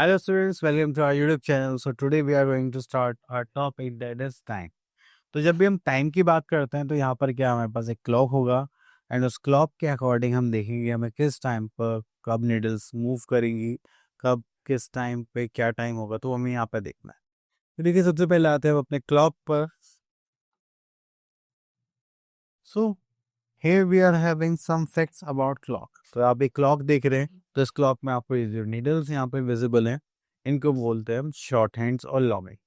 Hello students, welcome to our YouTube channel. So today we are going to start our topic that is time. तो जब भी हम time की बात करते हैं तो यहाँ पर क्या हमारे पास एक क्लॉक होगा एंड उस क्लॉक के अकॉर्डिंग हम देखेंगे हमें किस टाइम पर कब नीडल्स मूव करेंगी, कब किस टाइम पे क्या टाइम होगा, तो हमें यहाँ पे देखना है। तो देखिए सबसे पहले आते हैं हम अपने क्लॉक पर। So here we are having some facts about clock. तो आप एक क्लॉक देख रहे हैं, तो इस क्लॉक में आपको ये जो नीडल्स यहाँ पे विजिबल हैं, इनको बोलते हैं हम शॉर्ट हैंड्स और लॉन्ग हैंड्स।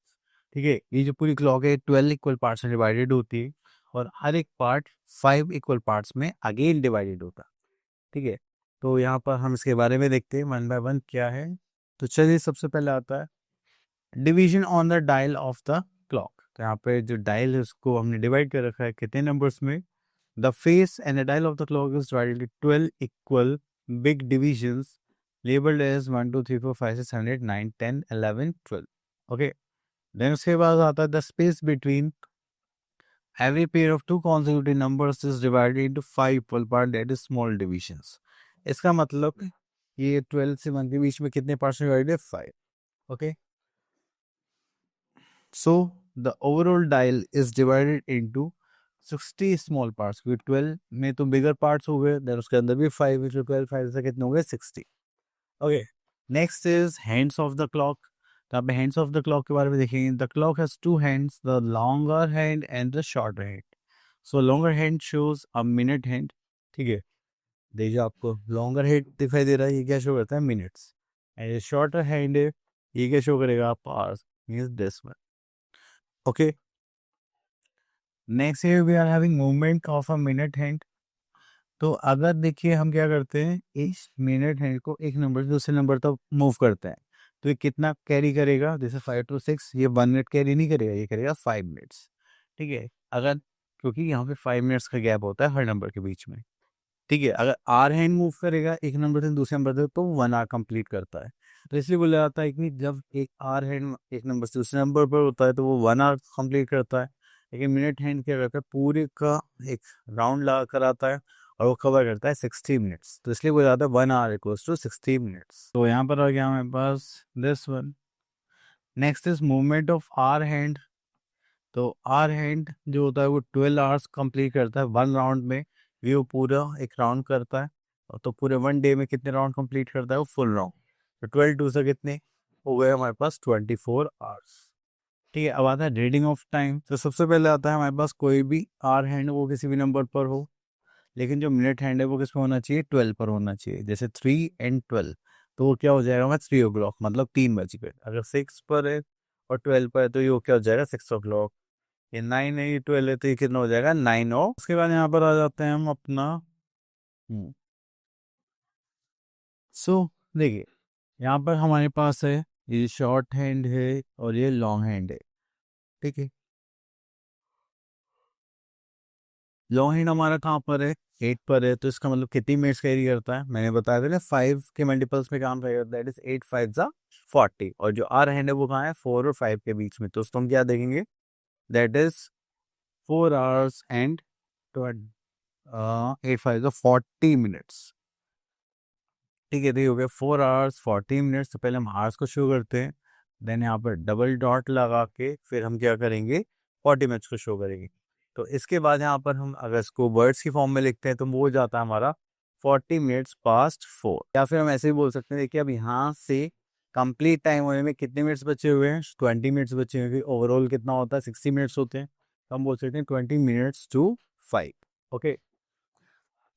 ठीक है, ये जो पूरी क्लॉक है 12 इक्वल पार्ट्स में डिवाइडेड होती है और हर एक पार्ट 5 इक्वल पार्ट्स में अगेन डिवाइडेड होता है। ठीक है, तो यहाँ पर हम इसके बारे में देखते हैं वन बाय वन क्या है। तो चलिए सबसे पहले आता है division on the dial of the clock. तो यहाँ पे जो डायल है उसको हमने डिवाइड कर रखा है कितने नंबर्स में। The face and the dial of the clock is divided into 12 equal big divisions labeled as 1 2 3 4 5 6 7 8 9 10 11 12। Okay, then उसके बाद आता है the space between every pair of two consecutive numbers is divided into 5 equal part that is small divisions। इसका मतलब ये 12 से 1 के बीच में कितने पार्ट्स में डिवाइडेड है, 5। Okay, so the overall dial is divided into 60 small parts, क्योंकि 12 में तो बिगर पार्ट्स हो गए, देन उसके अंदर भी 5 है, जो 12 5 से कितने हो गए, 60। Okay, next is hands of the clock. तो आप हैंड्स ऑफ द क्लॉक के बारे में देखेंगे, the clock has two hands, the longer hand and the shorter hand. So longer hand shows a minute hand. ठीक है, देखिए आपको लॉन्गर हैंड दिखाई दे रहा है, ये क्या शो करता है, मिनट्स। एंड ये शॉर्टर हैंड है, ये क्या शो करेगा, पार्स, means decimal. Okay, next here we are having movement of a minute hand. तो अगर देखिए हम क्या करते हैं, इस मिनट हैंड को एक नंबर से दूसरे नंबर तक मूव करते हैं, तो ये कितना कैरी करेगा, जैसे 5 to 6, ये 1 मिनट कैरी नहीं करेगा, ये करेगा 5 मिनट्स। ठीक है, अगर क्योंकि यहाँ पे 5 मिनट्स का गैप होता है हर नंबर के बीच में। ठीक है, अगर आर हैंड मूव करेगा एक नंबर से दूसरे नंबर तक तो 1 आवर कंप्लीट करता है। तो इसलिए बोला जाता है कि जब एक आर हैंड एक नंबर से दूसरे नंबर पर होता है तो वो 1 आवर कंप्लीट करता है। लेकिन मिनट हैंड क्या करता है, पूरे का एक राउंड लगा कर आता है और वो कवर करता है 60 मिनट्स। तो इसलिए बोला जाता है 1 आवर इक्वल्स टू 60 मिनट्स। तो यहाँ पर आ गया हमारे पास this one. Next is movement of our hand. तो आर हैंड जो होता है वो 12 आवर्स कंप्लीट करता है 1 राउंड में। ये वो पूरा एक राउंड करता है, और तो पूरे 1 डे में कितने राउंड कंप्लीट करता है, वो फुल राउंड। तो 12 टू से कितने हो गए हमारे पास, 24 आवर्स। ठीक है, अब आता है रीडिंग ऑफ टाइम। तो सबसे पहले आता है हमारे पास कोई भी आर हैंड वो किसी भी नंबर पर हो, लेकिन जो मिनट हैंड है वो किस पर होना चाहिए, 12 पर होना चाहिए। जैसे 3 and 12, तो वो क्या हो जाएगा हमारा 3 o'clock, मतलब 3 बज गए। अगर 6 पर है और 12 पर है तो ये वो क्या हो जाएगा, 6 o'clock। ये 9 है, ये 12 है, तो ये कितना हो जाएगा, 9 ओ। उसके बाद यहाँ पर आ जाते हैं हम अपना। सो देखिए यहाँ पर हमारे पास है, ये शॉर्ट हैंड है और ये लॉन्ग हैंड है। ठीक है, लॉन्ग हैंड हमारा कहाँ पर है, 8 पर है, तो इसका मतलब कितनी मिनट्स कैरी करता है, मैंने बताया था ना 5 के मल्टीपल्स में काम करेगा, दैट इज 8 5 जा 40। और जो आर हैंड है वो कहाँ है, 4 और 5 के बीच में, तो उसको हम क्या देखेंगे, दैट इज 4 आवर्स एंड 8 5 जा 40 मिनट्स। ठीक है, तो ये हो गया 4 आवर्स 40 मिनट्स। तो पहले हम आवर्स को शो करते हैं, देन यहाँ पर डबल डॉट लगा के फिर हम क्या करेंगे, 40 मिनट्स को शो करेंगे। तो इसके बाद यहाँ पर हम अगर इसको वर्ड्स की फॉर्म में लिखते हैं तो वो हो जाता है हमारा 40 मिनट्स पास्ट 4। या फिर हम ऐसे भी बोल सकते हैं, देखिए अब यहाँ से कंप्लीट टाइम होने में कितने मिनट्स बचे हुए हैं, 20 मिनट्स बचे हुए हैं। ओवरऑल कितना होता है, 60 मिनट्स होते हैं, तो हम बोल सकते हैं 20 मिनट्स टू 5। ओके,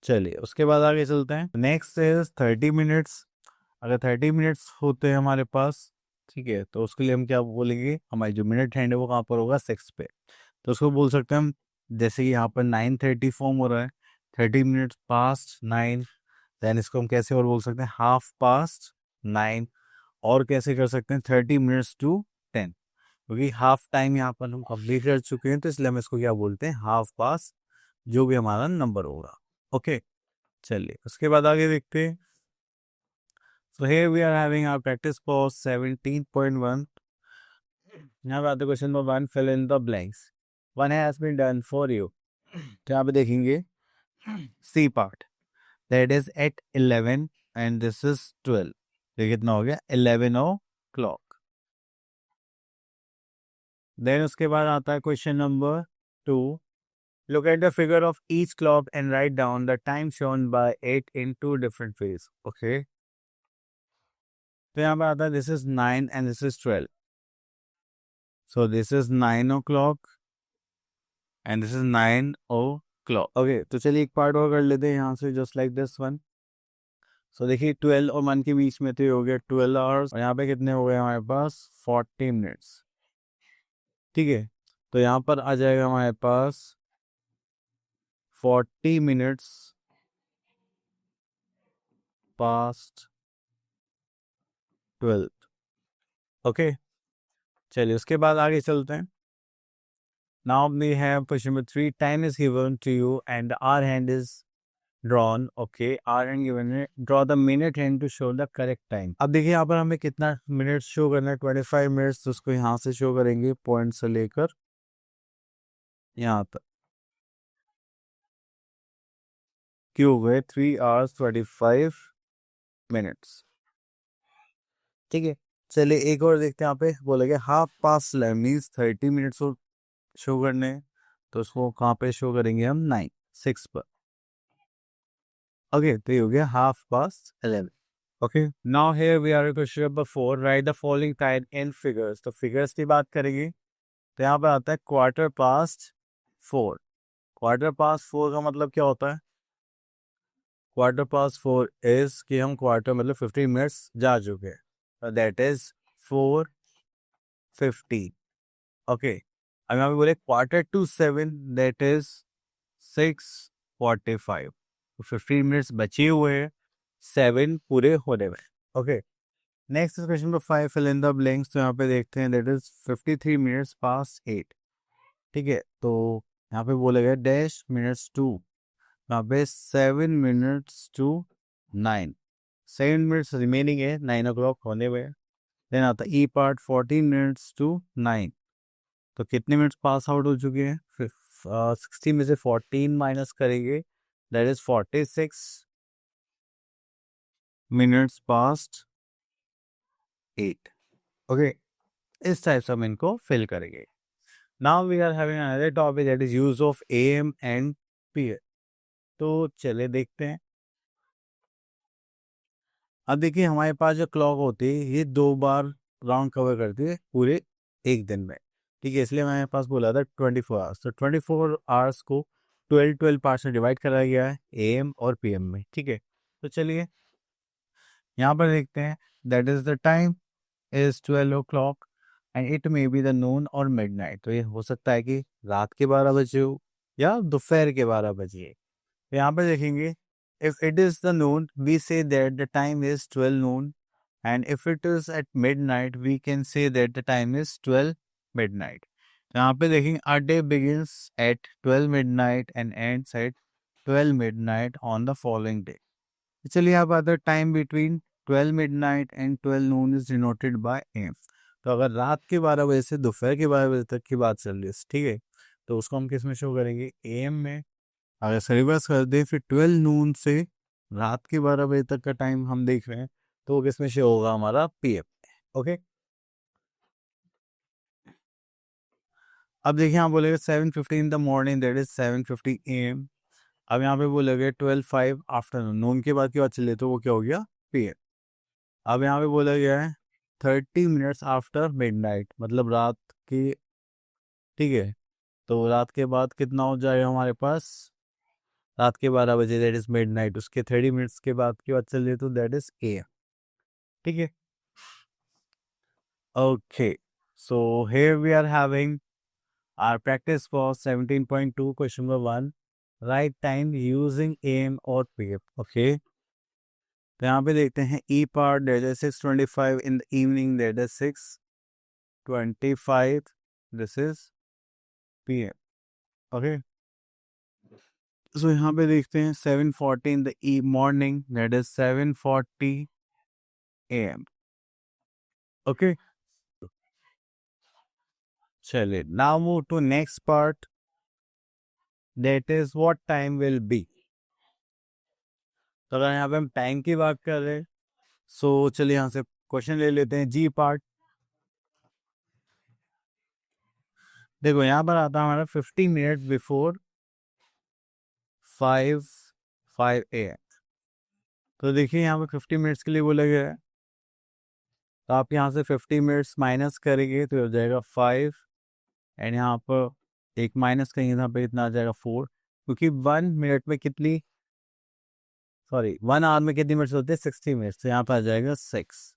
चलिए उसके बाद आगे चलते हैं। Next is 30 minutes. अगर 30 मिनट्स होते हैं हमारे पास, ठीक है, तो उसके लिए हम क्या बोलेंगे, हमारी जो मिनट हैंड है वो कहाँ पर होगा, 6 पे। तो उसको बोल सकते हैं हम, जैसे कि यहाँ पर 9:30 फॉर्म हो रहा है, 30 मिनट्स पास्ट 9। देन इसको हम कैसे और बोल सकते हैं, हाफ पास्ट 9। और कैसे कर सकते हैं, 30 मिनट्स टू 10, क्योंकि हाफ टाइम यहाँ पर हम कंप्लीट कर चुके हैं, तो इसलिए हम इसको क्या बोलते हैं, हाफ पास, जो भी हमारा नंबर होगा। ओके, चलिए उसके बाद आगे देखते हैं। So here we are having our practice for 17.1. यहाँ पे आते question number 1, fill in the blanks. One has been done for you. तो यहाँ पे देखेंगे C part, that is at 11 and this is 12। तो कितना हो गया, 11 और क्लॉक। देन उसके बाद आता है question number 2। Look at the figure of each clock and write down the time shown by it in two different ways. Okay. तो यहाँ पर आता है this is 9 and this is 12. So this is 9 o'clock and this is 9 o'clock. Okay. तो चलिए एक part और कर लेते हैं यहाँ से just like this one. So देखिए 12 और 1 के बीच में तो ये हो गया 12 आवर्स और यहाँ पे कितने हो गए हमारे पास 40 मिनट्स। ठीक है। तो यहाँ पर आ जाएगा हमारे पास 40 मिनट्स पास्ट 12। ओके। चलिए उसके बाद आगे चलते हैं। Now we have question number 3. Time is given to you and our hand is drawn. Okay, our hand given है. Draw the minute hand to show the correct time. अब देखिए यहाँ पर हमें कितना मिनट शो करना है 25 मिनट्स। तो उसको यहाँ से शो करेंगे पॉइंट से लेकर यहाँ तक। क्यों हो गए 3 hours 25 मिनट्स। ठीक है। चलिए एक और देखते हैं। यहाँ पे बोलेंगे हाफ पास 11 मीन्स 30 मिनट्स को शो करने। तो उसको कहाँ पे शो करेंगे हम 6 पर। ओके। तो ये हो गया half past 11। Okay. Now here we are question number 4। Write the following time in figures. तो फिगर्स की बात करेंगे तो यहाँ पे आता है क्वार्टर पास्ट 4। क्वार्टर पास्ट 4 का मतलब क्या होता है? क्वार्टर पास्ट 4 इज कि हम क्वार्टर मतलब 15 मिनट्स जा चुके हैं। That is 4:50। ओके। अब यहाँ पे बोले quarter to 7 that is 6:45। 15 minutes बचे हुए हैं 7 पूरे होने में। Okay. Next question number 5 fill in the blanks. तो यहाँ पे देखते हैं दैट इज 53 मिनट्स पास्ट 8। ठीक है। तो यहाँ पे बोला गया डैश मिनट्स टू। यहाँ पे 7 मिनट्स टू 9। 7 मिनट्स रिमेनिंग है 9 o'clock होने में। देन आता ई पार्ट 14 मिनट्स टू 9। तो कितने मिनट्स पास आउट हो चुके हैं? 60 में से 14 माइनस करेंगे that is 46 minutes past 8। Okay. इस टाइप से हम इनको फिल करेंगे। Now we are having another topic that is use of AM and PM. तो चले देखते हैं। अब देखिए हमारे पास जो क्लॉक होती है ये 2 बार राउंड कवर करती है पूरे एक दिन में। ठीक है। इसलिए हमारे पास बोला था 24 आवर्स। तो 24 आवर्स को 12 पार्ट्स में डिवाइड करा गया है एएम और पीएम में। ठीक है। तो चलिए यहाँ पर देखते हैं that is the time is 12 o'clock and it may be the noon और मिडनाइट। तो ये हो सकता है कि रात के 12 बजे हो या दोपहर के 12 बजे। तो यहाँ पर देखेंगे if it is the noon we say that the time is 12 noon and if it is at midnight we can say that the time is 12 midnight। तो यहाँ पे देखेंगे our day begins at 12 midnight and ends at 12 midnight on the following day। चलिए अब other time between 12 midnight and 12 noon is denoted by am। तो अगर रात के 12 बजे से दोपहर के 12 बजे तक की बात चल रही है ठीक है तो उसको हम किस में शो करेंगे एम में। अगर रिवर्स कर दे फिर 12 नून से रात के 12 बजे तक का टाइम हम देख रहे हैं तो वो किस में शो होगा हमारा पीएम। ओके। अब देखिए यहाँ बोलेगा 7:50 in the morning that is 7:50 AM। अब यहाँ पे बोलेगा 12:05 आफ्टरनून। नून के बाद की बात चले तो वो क्या हो गया पीएम। अब यहाँ पे बोला गया है 30 मिनट्स आफ्टर मिडनाइट मतलब रात की। ठीक है। तो रात के बाद कितना हो जाएगा हमारे पास रात के 12 बजे दैट इज मिडनाइट। उसके 30 मिनट्स के बाद की बात चल रही है तो दैट इज एएम। ठीक है। Okay, so here we are having our practice for 17.2 question number 1 right time using AM और PM। Okay, तो यहाँ पे देखते हैं E part that is 6:25 in the evening that is 6:25 this is PM। Okay, so यहाँ पे देखते हैं 7:40 in the morning that is 7:40 AM। Okay, चलिए now move to next part that is what time will be। तो अगर यहाँ पे हम टाइम की बात कर रहे हैं सो चलिए यहाँ से क्वेश्चन ले लेते हैं जी पार्ट। देखो यहाँ पर आता है हमारा 50 मिनट बिफोर 5 तो देखिए यहाँ पे 50 मिनट्स के लिए बोला गया है, तो आप यहाँ से 50 मिनट्स माइनस करेंगे तो हो जाएगा 5, एंड यहाँ पर एक माइनस करेंगे यहाँ पे इतना आ जाएगा 4, क्योंकि 1 मिनट में कितनी, सॉरी 1 आवर में कितनी मिनट्स होते हैं, 60 मिनट्स, तो यहाँ पर आ जाएगा 6।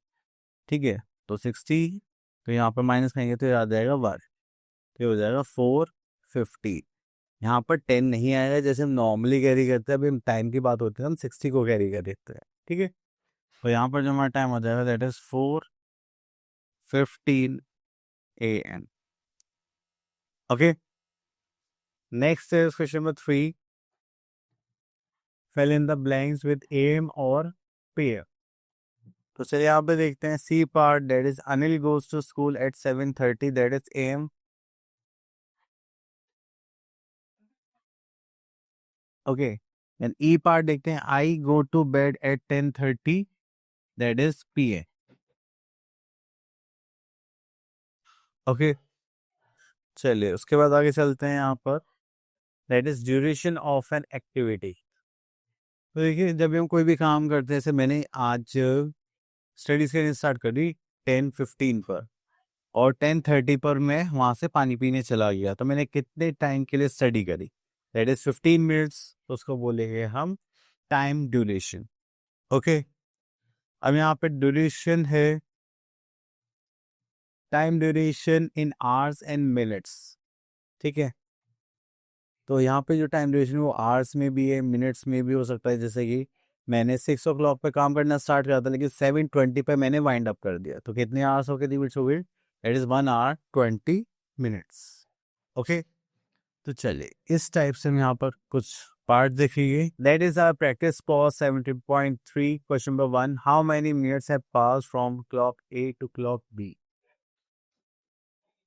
ठीक है, तो 60, तो यहाँ पर माइनस करेंगे तो ये आ जाएगा 1, तो ये हो जाएगा 450। यहाँ पर 10 नहीं आएगा जैसे हम नॉर्मली कैरी करते हैं, अभी हम टाइम की बात होती है हम 60 को कैरी कर देते हैं। ठीक है, तो यहाँ पर जो हमारा टाइम हो जाएगा that is 4:15 AM। Okay, next is question number 3, fill in the blanks with AM और PM। तो चलिए यहाँ पे देखते हैं C part, that is Anil goes to school at 7:30, that is AM। Okay, and E part देखते हैं I go to bed at 10:30, that is PM। Okay, चलिए उसके बाद आगे चलते हैं यहाँ पर, that is duration of an activity. तो देखिए जब भी हम कोई भी काम करते हैं, जैसे मैंने आज स्टडीज करनी स्टार्ट करी 10:15 पर, और 10:30 पर मैं वहां से पानी पीने चला गया, तो मैंने कितने टाइम के लिए स्टडी करी, दैट इज 15 मिनट्स, तो उसको बोलेंगे हम टाइम ड्यूरेशन। ओके, अब यहाँ पे ड्यूरेशन है, time duration in hours and minutes. ठीक है, तो यहाँ पे जो टाइम ड्यूरेशन वो आवर्स में भी है, मिनट्स में भी हो सकता है, जैसे कि मैंने 6 o'clock पे काम करना स्टार्ट करा था, लेकिन 7:20 पे मैंने वाइंड अप कर दिया, तो कितने आवर्स हो गए, मिनट्स हो गए, it is 1 hour 20 minutes। Okay, तो चलिए इस टाइप से हम यहाँ पर कुछ पार्ट देखेंगे, that is our practice pause 17.3। Question number 1, how many minutes have pass from clock A to clock B.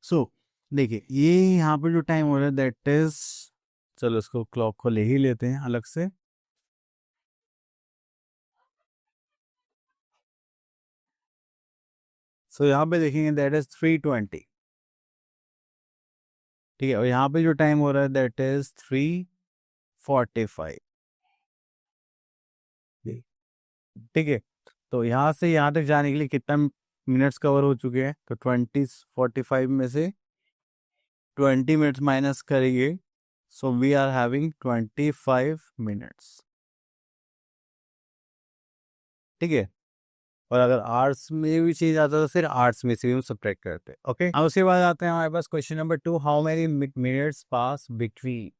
So देखिए ये यहाँ पर जो टाइम हो रहा है दैट इज, चलो इसको क्लॉक को ले ही लेते हैं अलग से। सो यहाँ पे देखेंगे दैट इज 3:20। ठीक है, और यहाँ पे जो टाइम हो रहा है दैट इज 3:45। ठीक है, तो यहाँ से यहाँ तक जाने के लिए कितना मिनट्स कवर हो चुके हैं, तो 20:45 में से 20 मिनट्स माइनस करेंगे, so we are having 25 minutes. ठीक है, और अगर आर्ट्स में भी चीज आता है तो फिर आर्ट्स में से भी हम सब्ट्रैक्ट करते हैं। ओके, अब उसके बाद आते हैं हमारे पास question number 2, how many minutes pass between.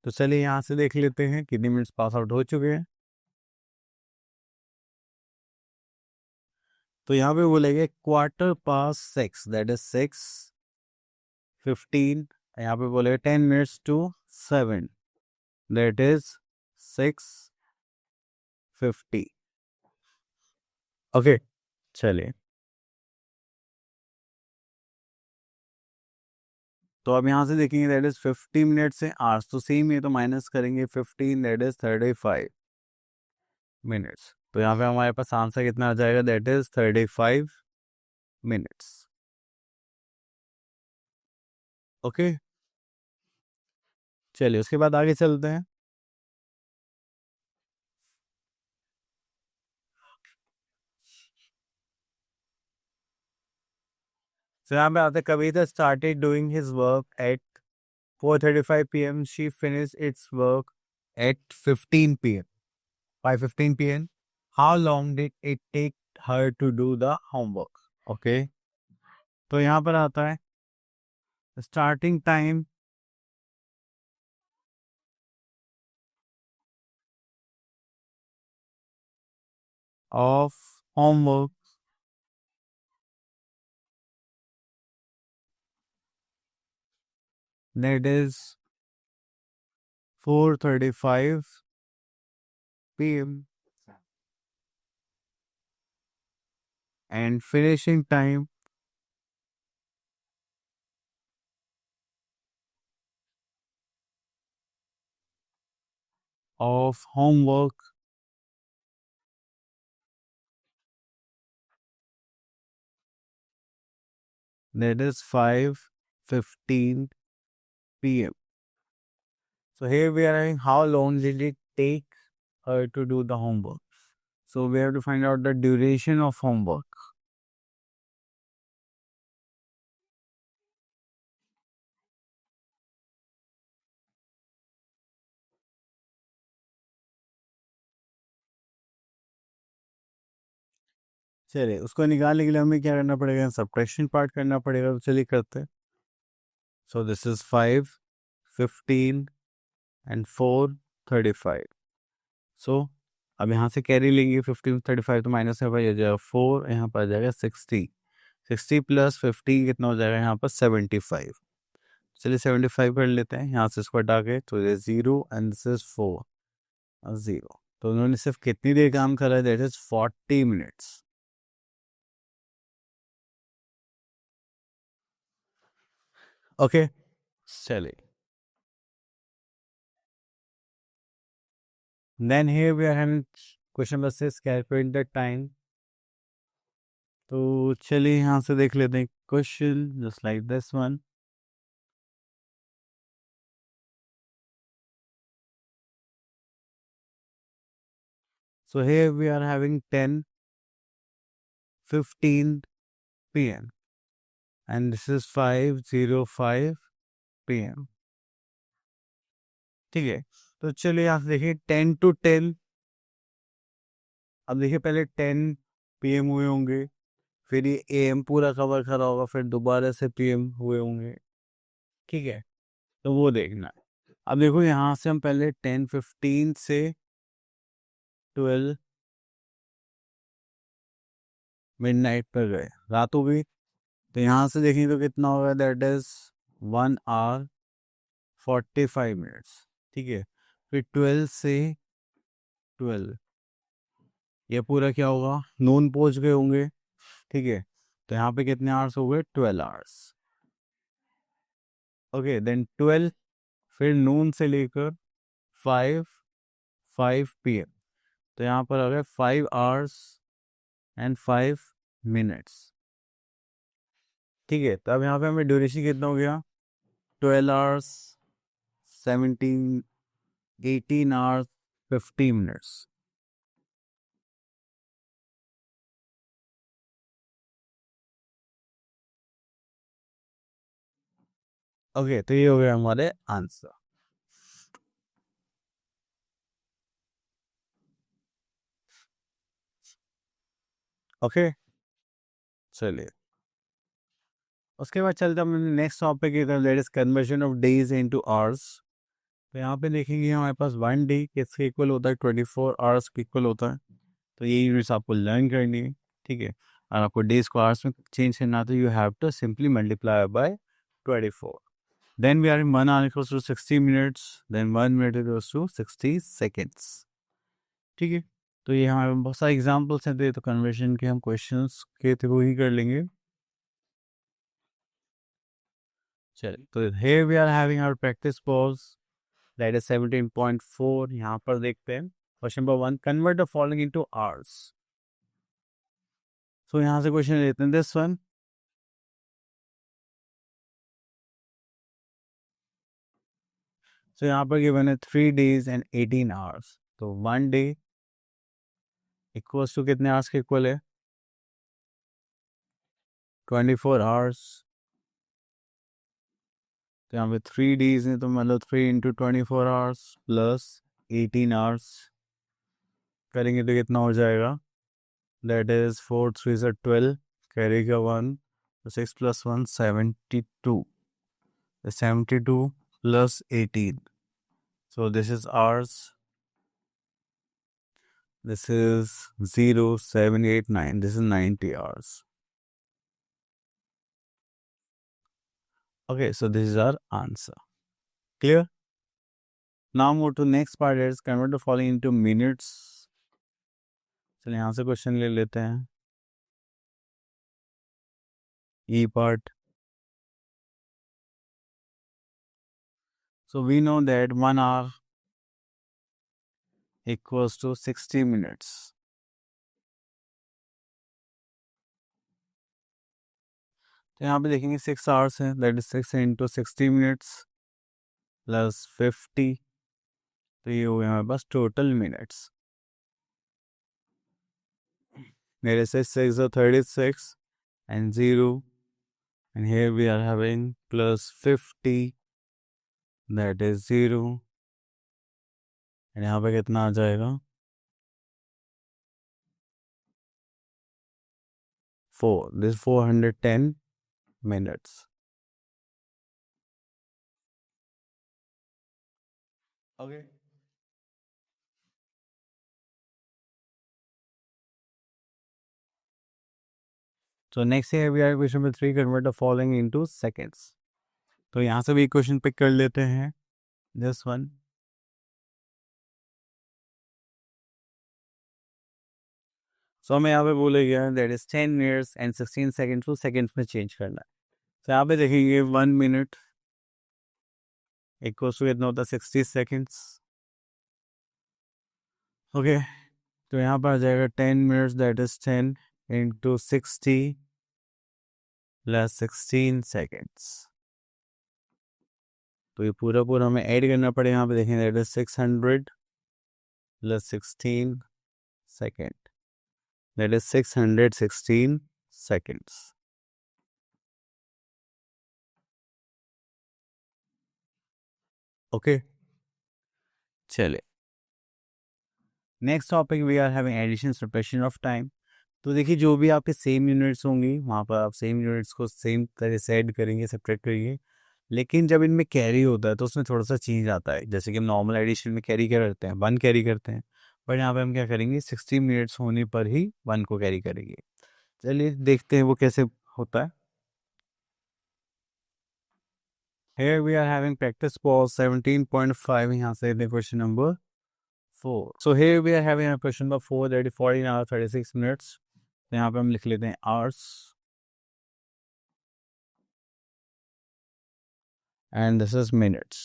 तो चलिए यहाँ से देख लेते हैं कितने मिनट्स पास आउट हो चुके हैं। तो यहाँ पे बोलेंगे 6:15, दैट इज 6:15। यहाँ पे बोलेगा 10 minutes to 7, that is 6:50। Okay, चलिए तो अब यहाँ से देखेंगे दैट इज 50 मिनट से आवर्स तो सेम है, तो माइनस करेंगे 15, दैट इज 35 मिनट्स। तो यहाँ पे हमारे पास आंसर कितना आ जाएगा, दैट इज 35 मिनट्स। ओके, चलिए उसके बाद आगे चलते हैं। तो यहाँ पे आते, Kavita started doing his work at 4:35 PM, she finished its work at 15 PM, 5:15 PM. How long did it take her to do the homework? Okay, तो यहाँ पर आता है starting time of homework, that is 4:35 PM, and finishing time of homework that is 5:15 p.m. So here we are having how long did it take her to do the homework. So we have to find out the duration of homework. चलिए उसको निकालने के लिए हमें क्या करना पड़ेगा, subtraction part करना पड़ेगा, तो चलिए करते हैं. So this is 5:15 and 4:35. सो अब यहाँ से कैरी लेंगे 15:35 तो माइनस में हो जाएगा 4, यहाँ पर आ जाएगा 60 प्लस 50 कितना हो जाएगा यहाँ पर 75. चलिए 75 कर लेते हैं, यहाँ से इसको हटा के तो ये 0 एंड दिस इज 4 0. तो उन्होंने सिर्फ कितनी देर काम करा है, दैट इज 40 मिनट्स. ओके चलिए. Then here we are having question number 6, calculate the time. तो चलिए यहाँ से देख लेते हैं question just like this one. So here we are having 10:15 p.m. and this is 5:05 p.m. ठीक है. तो चलिए यहाँ से देखिए 10 to 10. अब देखिए पहले 10 p.m. हुए होंगे, फिर ये AM पूरा कवर करा होगा, फिर दोबारा से PM हुए होंगे. ठीक है, तो वो देखना है. अब देखो यहाँ से हम पहले 10:15 से 12 मिडनाइट पर गए, रात हो गई. तो यहाँ से देखेंगे तो कितना होगा, दैट इज 1 hour 45 minutes. ठीक है, फिर 12 से 12 ये पूरा क्या होगा, नून पहुंच गए होंगे. ठीक है, तो यहाँ पे कितने आवर्स हो गए, 12 आवर्स. ओके देन 12 फिर नून से लेकर 5 p.m. तो यहाँ पर आ गए 5 hours and 5 minutes. ठीक है, तो अब यहाँ पे हमें ड्यूरेशन कितना हो गया, 12 hours 17 18 hours 50 minutes. ओके तो ये हो गया हमारे आंसर. ओके चलिए उसके बाद चलते हैं अपने नेक्स्ट टॉपिक की तरफ, that is conversion of days into hours. तो यहाँ पे देखेंगे हमारे पास 1 डे किसके इक्वल होता है, 24 आवर्स के इक्वल होता है. तो ये यूनिट्स आपको लर्न करनी है. ठीक है, और आपको डेज को आवर्स में चेंज करना तो you have to simply multiply by 24. Then we are in 1 hour equals to 60 minutes, then 1 minute equals to 60 seconds. ठीक है, तो ये हमारे बहुत सारे एग्जाम्पल्स हैं, तो कन्वर्जन के हम क्वेश्चंस के थ्रू ही कर लेंगे. चलिए तो here we are having our practice pose, that is 17.4. यहाँ पर देखते हैं question number 1, convert the following into hours. So यहाँ से क्वेश्चन लेते हैं this one. So यहाँ पर given है 3 days and 18 hours. तो 1 day equals to कितने hours के इक्वल है, 24 hours. तो यहाँ पे 3 days है तो मतलब 3 into 24 hours plus 18 hours करेंगे तो कितना हो जाएगा, that is 4 3 से 12, कैरी का 1, तो 6 plus 1 72, 72 plus 18. So this is hours. This is 0 7 8 9. This is 90 hours. Okay, so this is our answer. Clear? Now move to next part, is convert the following into minutes. चलिए यहाँ से question ले लेते हैं. E part. So we know that 1 hour equals to 60 minutes. तो यहाँ पे देखेंगे 6 आवर्स है, that is 6 into 60 minutes plus 50, तो ये हो गया हमारे पास टोटल मिनट्स। मेरे से 6 or 36 and 0, and here we are having plus 50, that is 0, and यहाँ पे कितना आ जाएगा 4, this 410 minutes. Okay. So next here we are question number 3, convert the following into seconds. तो यहाँ से भी क्वेश्चन पिक कर लेते हैं, this one. So हमें यहाँ पे बोला गया that is 10 minutes and 16 seconds को seconds में चेंज करना है। तो यहाँ पे देखेंगे 1 minute इक्वल्स टू कितना होता है 60 seconds. ओके, तो यहाँ पर आ जाएगा 10 minutes, that is 10 into 60 plus 16 seconds. तो ये पूरा पूरा हमें ऐड करना पड़ेगा। यहाँ पे देखें that is 600 plus 16 second, that is 616 seconds. Okay, चलिए next topic we are having addition subtraction of time. तो देखिए जो भी आपके सेम यूनिट्स होंगी वहाँ पर आप सेम यूनिट्स को सेम तरह से ऐड करेंगे, सब्ट्रैक्ट करेंगे, लेकिन जब इनमें कैरी होता है तो उसमें थोड़ा सा चेंज आता है। जैसे कि हम नॉर्मल एडिशन में कैरी क्या करते हैं, 1 कैरी करते हैं, बट यहाँ पे हम क्या करेंगे 60 मिनट्स होने पर ही 1 को कैरी करेंगे। चलिए देखते हैं वो कैसे होता है। Here we are having practice pause 17.5. यहाँ से question number 4. So here we are having a question number 4, that is 14 hours 36 minutes. तो यहाँ पे हम लिख लेते हैं hours and this is minutes.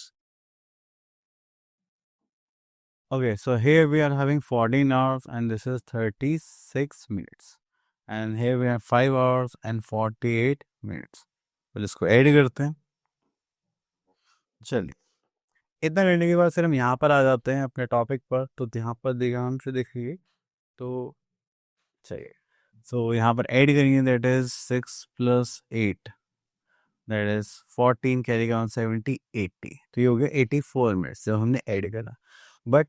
Okay, so here we are having 14 hours and this is 36 minutes. And here we have 5 hours and 48 minutes. तो इसको add करते हैं। चलिए इतना करने के बाद फिर हम यहाँ पर आ जाते हैं अपने टॉपिक पर। तो यहाँ पर ध्यान से देखिए तो चाहिए, सो यहाँ पर ऐड करेंगे that is 6 + 8, that is 14 carry का 70 80, तो ये हो गया 84 मिनट्स जब हमने ऐड करा। बट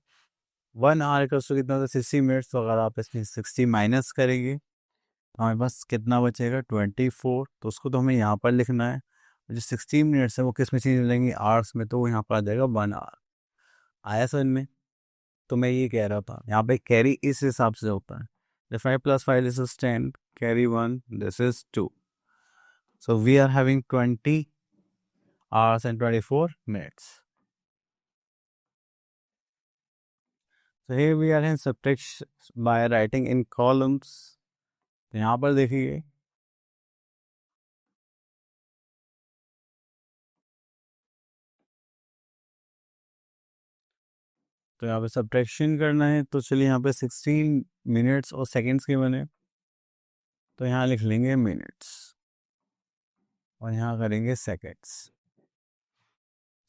1 आवर का उसको कितना होता है 60 मिनट्स, तो अगर आप इसमें 60 माइनस करेंगे तो हमारे पास कितना बचेगा 24। तो उसको तो हमें यहाँ पर लिखना है। जो 60 मिनट्स है वो किस में चेंज हो जाएंगे आवर्स में, तो वो यहाँ पर आ जाएगा 1 आवर। आया समझ में? तो मैं ये कह रहा था यहाँ पे कैरी इस हिसाब से होता है, 5 + 5 this is 10, carry 1 this is 2, so we are having 20 hours and 24 minutes. So here we are in subtraction by writing in columns. तो यहाँ पर देखिए तो यहाँ पे सब्ट्रैक्शन करना है, तो चलिए यहाँ पे 16 मिनट्स और सेकंड्स के बने, तो यहाँ लिख लेंगे मिनट्स और यहाँ करेंगे सेकंड्स।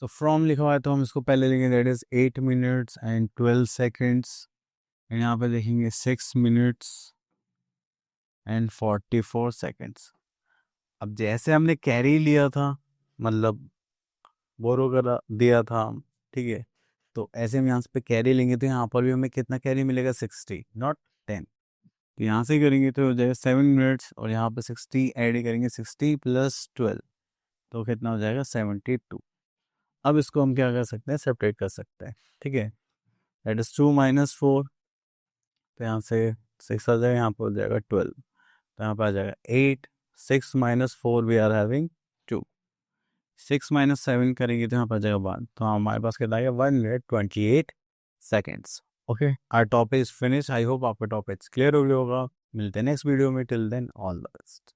तो फ्रॉम लिखा हुआ है तो हम इसको पहले लेंगे that is 8 minutes and 12 seconds, यहाँ पे देखेंगे 6 मिनट्स एंड 44 सेकंड्स। अब जैसे हमने कैरी लिया था, मतलब बोरो कर दिया था, ठीक है, तो ऐसे हम यहाँ पे कैरी लेंगे तो यहाँ पर भी हमें कितना कैरी मिलेगा 60 नॉट 10। तो यहाँ से करेंगे तो हो जाएगा 7 मिनट्स और यहाँ पे 60 ऐड करेंगे, 60 + 12 तो कितना हो जाएगा 72। अब इसको हम क्या कर सकते हैं सेपरेट कर सकते हैं, ठीक है, दैट इज 2 - 4, तो यहाँ से 6 आ जाएगा, यहाँ पर हो जाएगा 12, तो यहाँ पर आ जाएगा 8, 6 - 4 वी आर हैविंग 2, 6 - 7 करेंगे तो यहाँ पर आ जाएगा 1, तो हमारे पास कितना आएगा 1 minute 28 seconds. Okay, our topic is finish. I hope आपका टॉपिक क्लियर हो गया होगा। मिलते हैं नेक्स्ट वीडियो में, till then all the best.